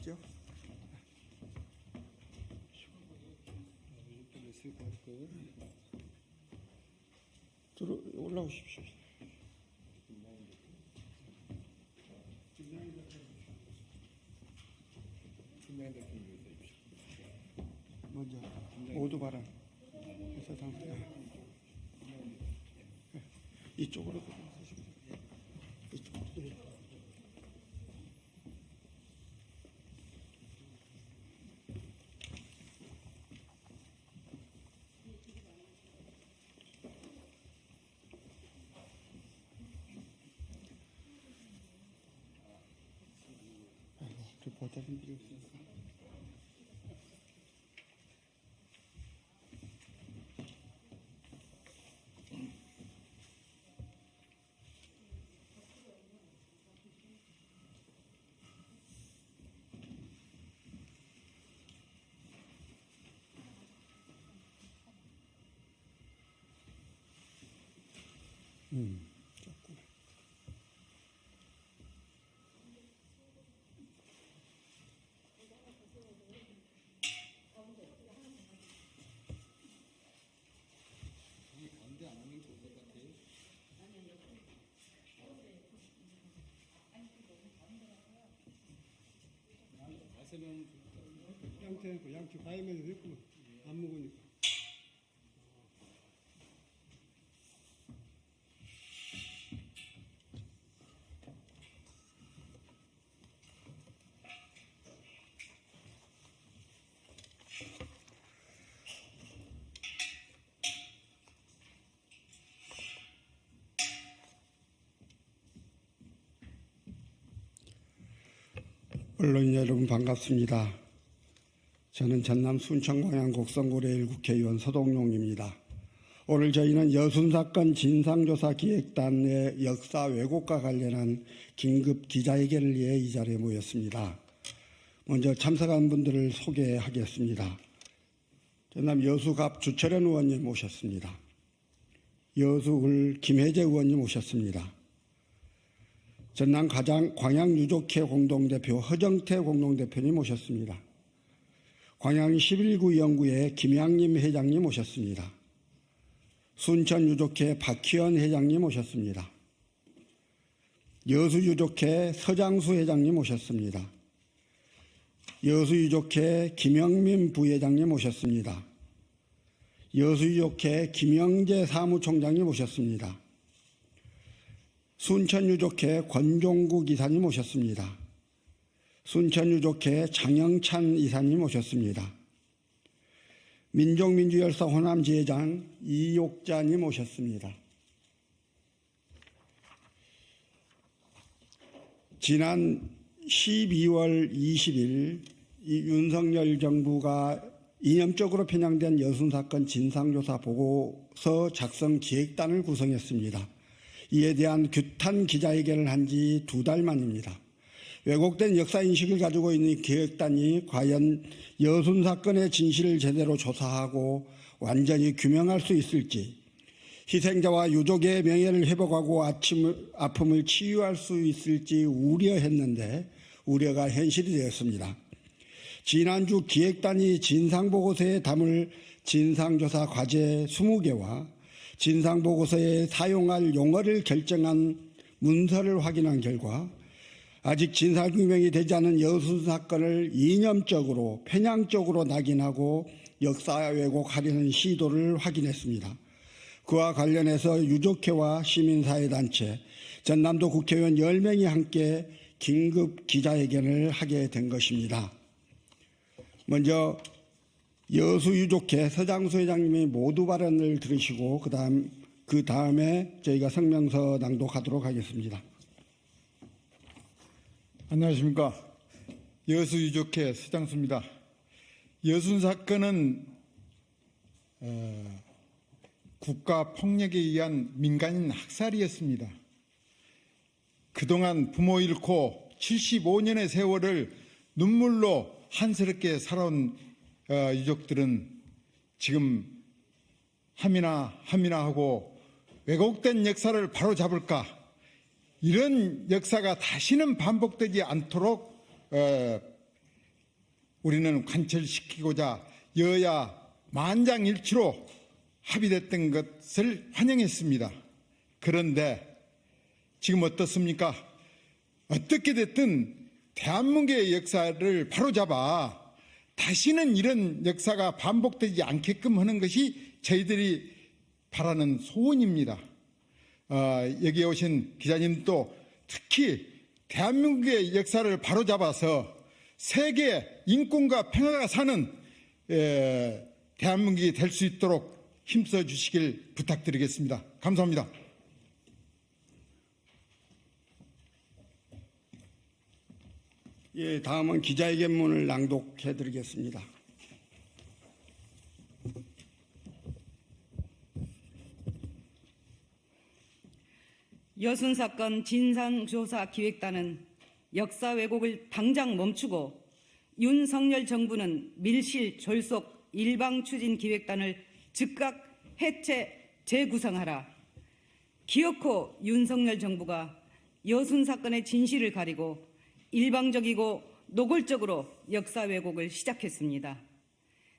오시죠. 들어 올라오십시오. 먼저 모두 발언. 이쪽으로 이쪽으로. 리포터분들이 없어서. 조금. 가운데 안 하는 게 좋을 것 같아요. 가세면 양치 과일만 했구만. 안 먹으니까. 언론인 여러분 반갑습니다. 저는 전남 순천광양 곡성구례 1국회의원 서동용입니다. 오늘 저희는 여순사건 진상조사기획단의 역사 왜곡과 관련한 긴급 기자회견을 위해 이 자리에 모였습니다. 먼저 참석한 분들을 소개하겠습니다. 전남 여수갑 주철현 의원님 오셨습니다. 여수을 김혜재 의원님 오셨습니다. 전남 광양유족회 공동대표 허정태 공동대표님 오셨습니다. 광양 11구 연구회 김양림 회장님 오셨습니다. 순천유족회 박희원 회장님 오셨습니다. 여수유족회 서장수 회장님 오셨습니다. 여수유족회 김영민 부회장님 오셨습니다. 여수유족회 김영재 사무총장님 오셨습니다. 순천유족회 권종국 이사님 오셨습니다. 순천유족회 장영찬 이사님 오셨습니다. 민족민주열사 호남지회장 이욕자님 오셨습니다. 지난 12월 20일 윤석열 정부가 이념적으로 편향된 여순사건 진상조사 보고서 작성 기획단을 구성했습니다. 이에 대한 규탄 기자회견을 한 지 2달 만입니다. 왜곡된 역사인식을 가지고 있는 기획단이 과연 여순사건의 진실을 제대로 조사하고 완전히 규명할 수 있을지, 희생자와 유족의 명예를 회복하고 아픔을 치유할 수 있을지 우려했는데 우려가 현실이 되었습니다. 지난주 기획단이 진상보고서에 담을 진상조사 과제 20개와 진상보고서에 사용할 용어를 결정한 문서를 확인한 결과 아직 진상규명이 되지 않은 여순사건을 이념적으로 편향적으로 낙인하고 역사 왜곡하려는 시도를 확인했습니다. 그와 관련해서 유족회와 시민사회단체, 전남도 국회의원 10명이 함께 긴급 기자회견을 하게 된 것입니다. 먼저 여수유족회 서장수 회장님이 모두 발언을 들으시고 그 다음에 저희가 성명서 낭독하도록 하겠습니다. 안녕하십니까. 여수유족회 서장수입니다. 여순사건은 국가폭력에 의한 민간인 학살이었습니다. 그동안 부모 잃고 75년의 세월을 눈물로 한스럽게 살아온 유족들은 지금 함이나 하고 왜곡된 역사를 바로잡을까, 이런 역사가 다시는 반복되지 않도록 우리는 관철시키고자 여야 만장일치로 합의됐던 것을 환영했습니다. 그런데 지금 어떻습니까? 어떻게 됐든 대한민국의 역사를 바로잡아 다시는 이런 역사가 반복되지 않게끔 하는 것이 저희들이 바라는 소원입니다. 여기에 오신 기자님도 특히 대한민국의 역사를 바로잡아서 세계 인권과 평화가 사는 대한민국이 될 수 있도록 힘써 주시길 부탁드리겠습니다. 감사합니다. 예, 다음은 기자회견문을 낭독해 드리겠습니다. 여순사건 진상조사기획단은 역사 왜곡을 당장 멈추고 윤석열 정부는 밀실 졸속 일방추진기획단을 즉각 해체 재구성하라. 기어코 윤석열 정부가 여순사건의 진실을 가리고 일방적이고 노골적으로 역사 왜곡을 시작했습니다.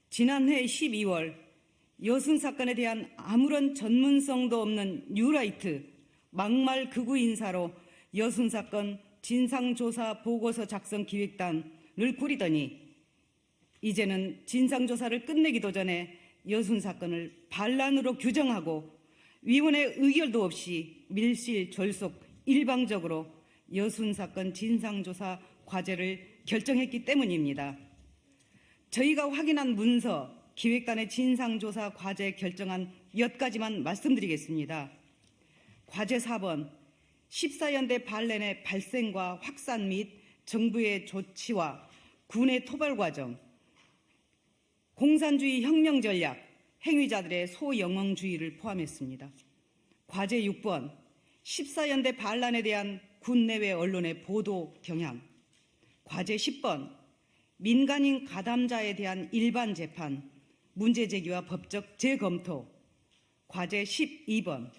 지난해 12월 여순사건에 대한 아무런 전문성도 없는 뉴라이트 막말 극우 인사로 여순사건 진상조사 보고서 작성 기획단을 꾸리더니 이제는 진상조사를 끝내기도 전에 여순사건을 반란으로 규정하고 위원회 의결도 없이 밀실 졸속 일방적으로 여순사건 진상조사 과제를 결정했기 때문입니다. 저희가 확인한 문서, 기획단의 진상조사 과제 결정안 몇 가지만 말씀드리겠습니다. 과제 4번, 14연대 반란의 발생과 확산 및 정부의 조치와 군의 토벌 과정, 공산주의 혁명 전략, 행위자들의 소영웅주의를 포함했습니다. 과제 6번, 14연대 반란에 대한 군내외 언론의 보도 경향. 과제 10번, 민간인 가담자에 대한 일반 재판, 문제 제기와 법적 재검토. 과제 12번,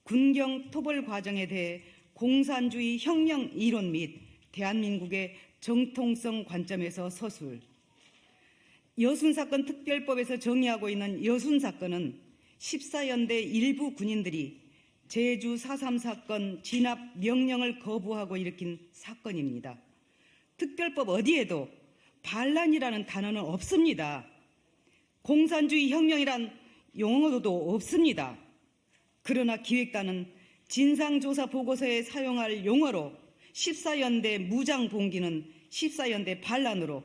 군경 토벌 과정에 대해 공산주의 혁명 이론 및 대한민국의 정통성 관점에서 서술. 여순사건 특별법에서 정의하고 있는 여순사건은 14연대 일부 군인들이 제주 4.3 사건 진압 명령을 거부하고 일으킨 사건입니다. 특별법 어디에도 반란이라는 단어는 없습니다. 공산주의 혁명이란 용어도 없습니다. 그러나 기획단은 진상조사 보고서에 사용할 용어로 14연대 무장봉기는 14연대 반란으로,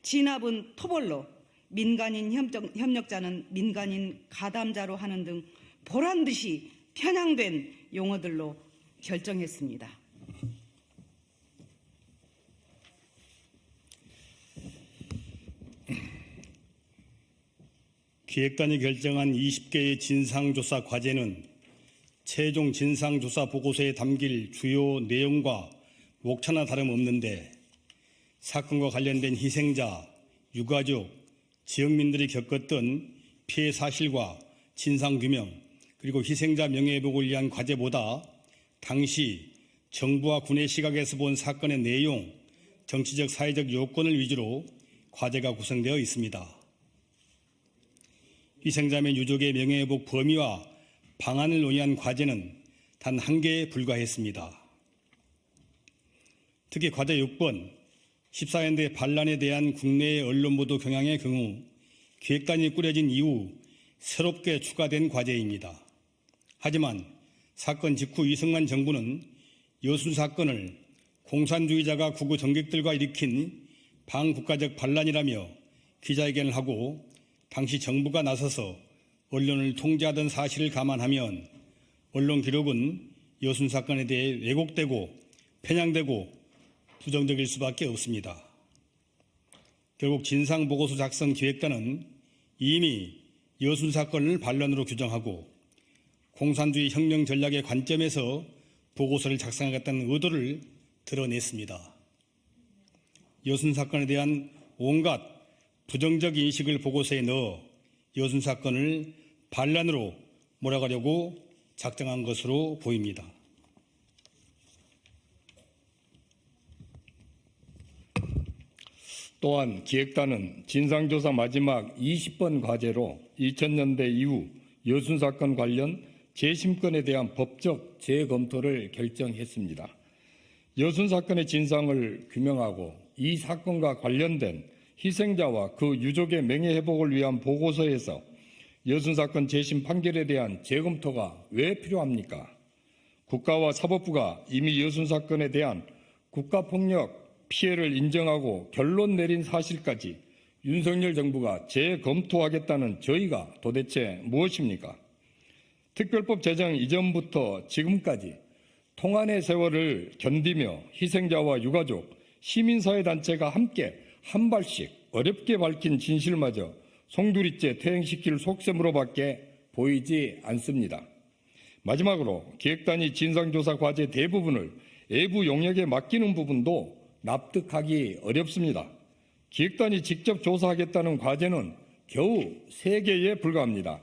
진압은 토벌로, 민간인 협력자는 민간인 가담자로 하는 등 보란듯이 편향된 용어들로 결정했습니다. 기획단이 결정한 20개의 진상조사 과제는 최종 진상조사 보고서에 담길 주요 내용과 목차나 다름없는데 사건과 관련된 희생자, 유가족, 지역민들이 겪었던 피해 사실과 진상규명 그리고 희생자 명예회복을 위한 과제보다 당시 정부와 군의 시각에서 본 사건의 내용, 정치적 사회적 요건을 위주로 과제가 구성되어 있습니다. 희생자 및 유족의 명예회복 범위와 방안을 논의한 과제는 단 한 개에 불과했습니다. 특히 과제 6번 14연대 반란에 대한 국내의 언론 보도 경향의 경우 기획단이 꾸려진 이후 새롭게 추가된 과제입니다. 하지만 사건 직후 이승만 정부는 여순 사건을 공산주의자가 구구 정객들과 일으킨 반국가적 반란이라며 기자회견을 하고 당시 정부가 나서서 언론을 통제하던 사실을 감안하면 언론 기록은 여순 사건에 대해 왜곡되고 편향되고 부정적일 수밖에 없습니다. 결국 진상보고서 작성 기획단은 이미 여순 사건을 반란으로 규정하고 공산주의 혁명 전략의 관점에서 보고서를 작성하겠다는 의도를 드러냈습니다. 여순 사건에 대한 온갖 부정적 인식을 보고서에 넣어 여순 사건을 반란으로 몰아가려고 작정한 것으로 보입니다. 또한 기획단은 진상조사 마지막 20번 과제로 2000년대 이후 여순 사건 관련 재심권에 대한 법적 재검토를 결정했습니다. 여순 사건의 진상을 규명하고 이 사건과 관련된 희생자와 그 유족의 명예회복을 위한 보고서에서 여순 사건 재심 판결에 대한 재검토가 왜 필요합니까? 국가와 사법부가 이미 여순 사건에 대한 국가폭력 피해를 인정하고 결론 내린 사실까지 윤석열 정부가 재검토하겠다는 저희가 도대체 무엇입니까? 특별법 제정 이전부터 지금까지 통한의 세월을 견디며 희생자와 유가족, 시민사회단체가 함께 한 발씩 어렵게 밝힌 진실마저 송두리째 퇴행시킬 속셈으로밖에 보이지 않습니다. 마지막으로 기획단이 진상조사 과제 대부분을 외부 용역에 맡기는 부분도 납득하기 어렵습니다. 기획단이 직접 조사하겠다는 과제는 겨우 3개에 불과합니다.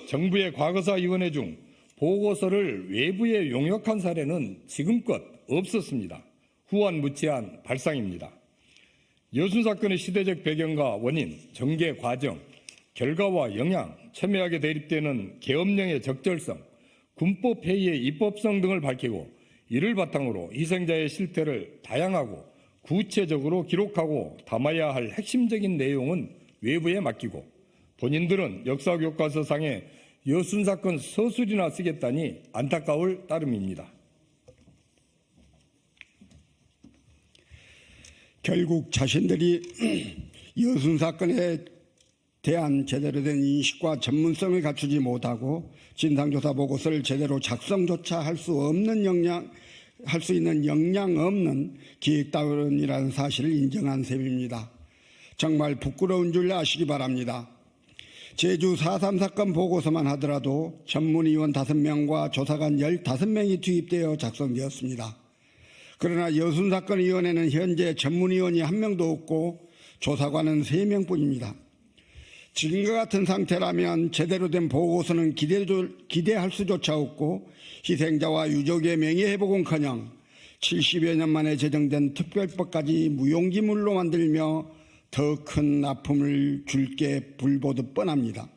정부의 과거사위원회 중 보고서를 외부에 용역한 사례는 지금껏 없었습니다. 후한무치한 발상입니다. 여순 사건의 시대적 배경과 원인, 전개 과정, 결과와 영향, 첨예하게 대립되는 계엄령의 적절성, 군법 회의의 입법성 등을 밝히고 이를 바탕으로 희생자의 실태를 다양하고 구체적으로 기록하고 담아야 할 핵심적인 내용은 외부에 맡기고 본인들은 역사교과서상에 여순 사건 서술이나 쓰겠다니 안타까울 따름입니다. 결국 자신들이 여순 사건에 대한 제대로 된 인식과 전문성을 갖추지 못하고 진상조사 보고서를 제대로 작성조차 할 수 있는 역량 없는 기획단이라는 사실을 인정한 셈입니다. 정말 부끄러운 줄 아시기 바랍니다. 제주 4.3 사건 보고서만 하더라도 전문위원 5명과 조사관 15명이 투입되어 작성되었습니다. 그러나 여순 사건 위원회는 현재 전문위원이 1명도 없고 조사관은 3명뿐입니다. 지금과 같은 상태라면 제대로 된 보고서는 기대할 수조차 없고 희생자와 유족의 명예회복은커녕 70여 년 만에 제정된 특별법까지 무용지물로 만들며 더 큰 아픔을 줄 게 불보듯 뻔합니다.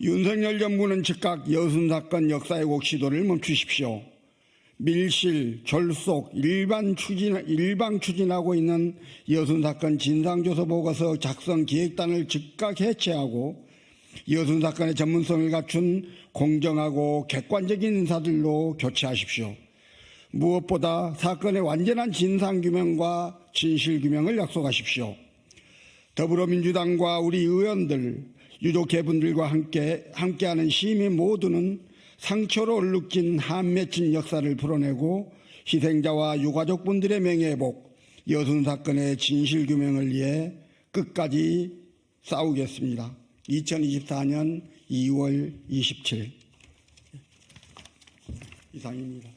윤석열 정부는 즉각 여순 사건 역사회복 시도를 멈추십시오. 밀실, 졸속, 일방 추진하고 있는 여순 사건 진상조사 보고서 작성 기획단을 즉각 해체하고 여순 사건의 전문성을 갖춘 공정하고 객관적인 인사들로 교체하십시오. 무엇보다 사건의 완전한 진상규명과 진실규명을 약속하십시오. 더불어민주당과 우리 의원들, 유족회분들과 함께하는 시민 모두는 상처로 얼룩진 한맺힌 역사를 풀어내고 희생자와 유가족분들의 명예회복, 여순 사건의 진실규명을 위해 끝까지 싸우겠습니다. 2024년 2월 27일 이상입니다.